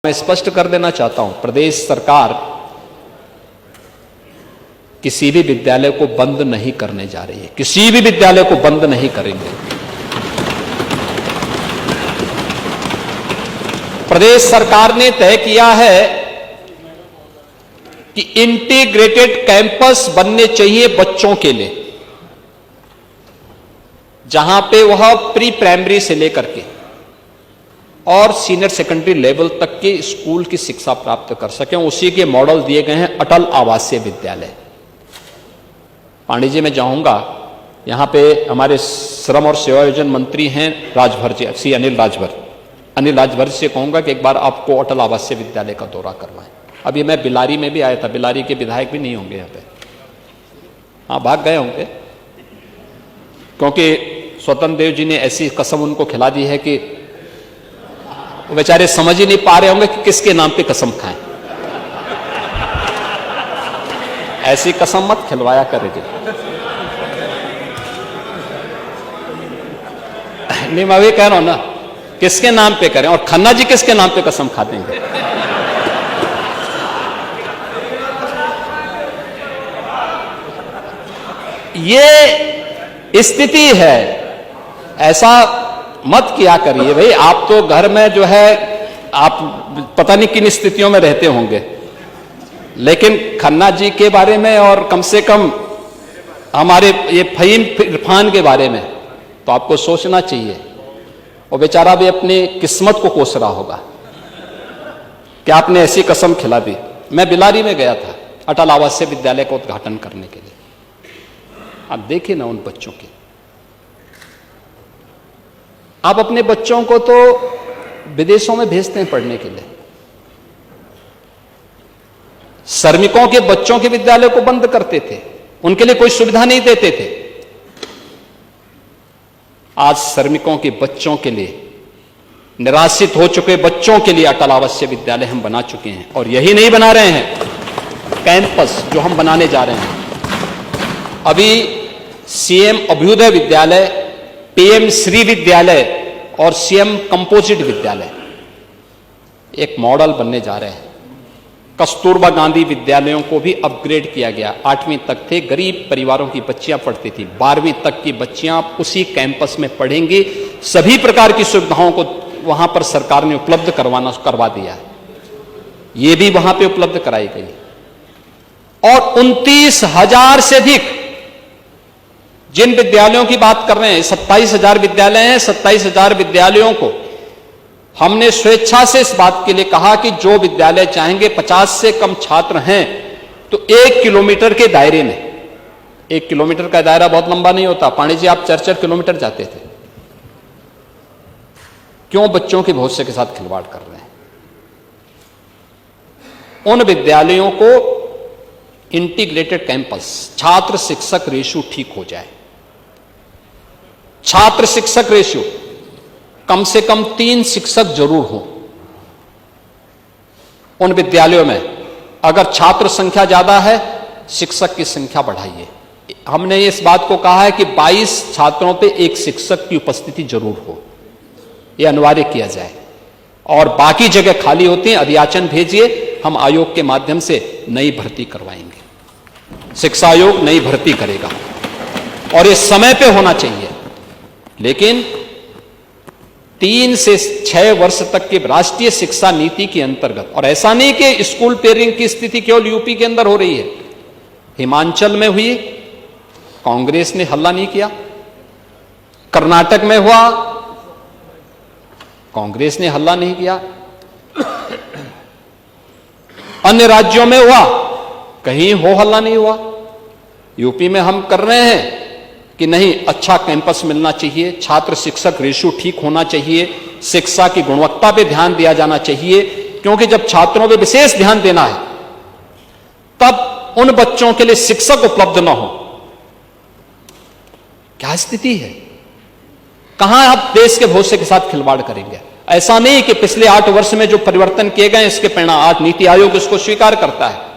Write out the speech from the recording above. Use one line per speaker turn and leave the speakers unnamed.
मैं स्पष्ट कर देना चाहता हूं, प्रदेश सरकार किसी भी विद्यालय को बंद नहीं करने जा रही है। किसी भी विद्यालय को बंद नहीं करेंगे। प्रदेश सरकार ने तय किया है कि इंटीग्रेटेड कैंपस बनने चाहिए बच्चों के लिए, जहां पे वह प्री प्राइमरी से लेकर के और सीनियर सेकेंडरी लेवल तक के स्कूल की शिक्षा प्राप्त कर सकें। उसी के मॉडल दिए गए हैं अटल आवासीय विद्यालय। पांडे जी, मैं जाऊंगा, यहां पे हमारे श्रम और सेवायोजन मंत्री हैं राजभर जी, श्री अनिल राजभर से कहूंगा कि एक बार आपको अटल आवासीय विद्यालय का दौरा करवाएं। अभी मैं बिलारी में भी आया था, बिलारी के विधायक भी नहीं होंगे यहां पे, हाँ भाग गए होंगे, क्योंकि स्वतंत्र देव जी ने ऐसी कसम उनको खिला दी है कि वो बेचारे समझ ही नहीं पा रहे होंगे कि किसके नाम पे कसम खाएं। ऐसी कसम मत खिलवाया करे जी। नहीं, मैं भी कह रहा हूं ना, किसके नाम पे करें, और खन्ना जी किसके नाम पे कसम खा देंगे। ये स्थिति है, ऐसा मत किया करिए भाई। आप तो घर में जो है आप पता नहीं किन स्थितियों में रहते होंगे, लेकिन खन्ना जी के बारे में और कम से कम हमारे ये फहीम इरफान के बारे में तो आपको सोचना चाहिए। और बेचारा भी अपनी किस्मत को कोस रहा होगा कि आपने ऐसी कसम खिला दी। मैं बिलारी में गया था अटल आवासीय विद्यालय का उद्घाटन करने के लिए। आप देखिए ना उन बच्चों की, आप अपने बच्चों को तो विदेशों में भेजते हैं पढ़ने के लिए, श्रमिकों के बच्चों के विद्यालय को बंद करते थे, उनके लिए कोई सुविधा नहीं देते थे। आज श्रमिकों के बच्चों के लिए, निराश्रित हो चुके बच्चों के लिए अटल आवासीय विद्यालय हम बना चुके हैं। और यही नहीं बना रहे हैं, कैंपस जो हम बनाने जा रहे हैं, अभी सीएम अभ्युदय विद्यालय, पीएम श्री विद्यालय और सीएम कंपोजिट विद्यालय एक मॉडल बनने जा रहे हैं। कस्तूरबा गांधी विद्यालयों को भी अपग्रेड किया गया। 8वीं तक थे, गरीब परिवारों की बच्चियां पढ़ती थी, 12वीं तक की बच्चियां उसी कैंपस में पढ़ेंगी। सभी प्रकार की सुविधाओं को वहां पर सरकार ने उपलब्ध करवा दिया है, ये भी वहां पे उपलब्ध कराई गई। और 29,000 से अधिक जिन विद्यालयों की बात कर रहे हैं, 27,000 विद्यालय हैं, 27,000 विद्यालयों को हमने स्वेच्छा से इस बात के लिए कहा कि जो विद्यालय चाहेंगे, 50 से कम छात्र हैं तो 1 किलोमीटर के दायरे में, 1 किलोमीटर का दायरा बहुत लंबा नहीं होता। पांडे जी, आप 4-4 किलोमीटर जाते थे, क्यों बच्चों के भविष्य के साथ खिलवाड़ कर रहे हैं। उन विद्यालयों को इंटीग्रेटेड कैंपस, छात्र शिक्षक रेशियो ठीक हो जाए, छात्र शिक्षक रेशियो कम से कम 3 शिक्षक जरूर हो उन विद्यालयों में। अगर छात्र संख्या ज्यादा है, शिक्षक की संख्या बढ़ाइए। हमने इस बात को कहा है कि 22 छात्रों पे 1 शिक्षक की उपस्थिति जरूर हो, यह अनिवार्य किया जाए। और बाकी जगह खाली होती हैं, अधियाचन भेजिए, हम आयोग के माध्यम से नई भर्ती करवाएंगे। शिक्षा आयोग नई भर्ती करेगा और ये समय पे होना चाहिए। लेकिन 3 से 6 वर्ष तक के राष्ट्रीय शिक्षा नीति के अंतर्गत, और ऐसा नहीं कि स्कूल पेयरिंग की स्थिति केवल यूपी के अंदर हो रही है, हिमाचल में हुई, कांग्रेस ने हल्ला नहीं किया। कर्नाटक में हुआ, कांग्रेस ने हल्ला नहीं किया। अन्य राज्यों में हुआ, कहीं हो हल्ला नहीं हुआ। यूपी में हम कर रहे हैं कि नहीं, अच्छा कैंपस मिलना चाहिए, छात्र शिक्षक रेशियो ठीक होना चाहिए, शिक्षा की गुणवत्ता पे ध्यान दिया जाना चाहिए, क्योंकि जब छात्रों पे विशेष ध्यान देना है तब उन बच्चों के लिए शिक्षक उपलब्ध ना हो। क्या स्थिति है, कहां आप देश के भविष्य के साथ खिलवाड़ करेंगे। ऐसा नहीं कि पिछले 8 वर्ष में जो परिवर्तन किए गए इसके परिणाम, आज नीति आयोग इसको स्वीकार करता है।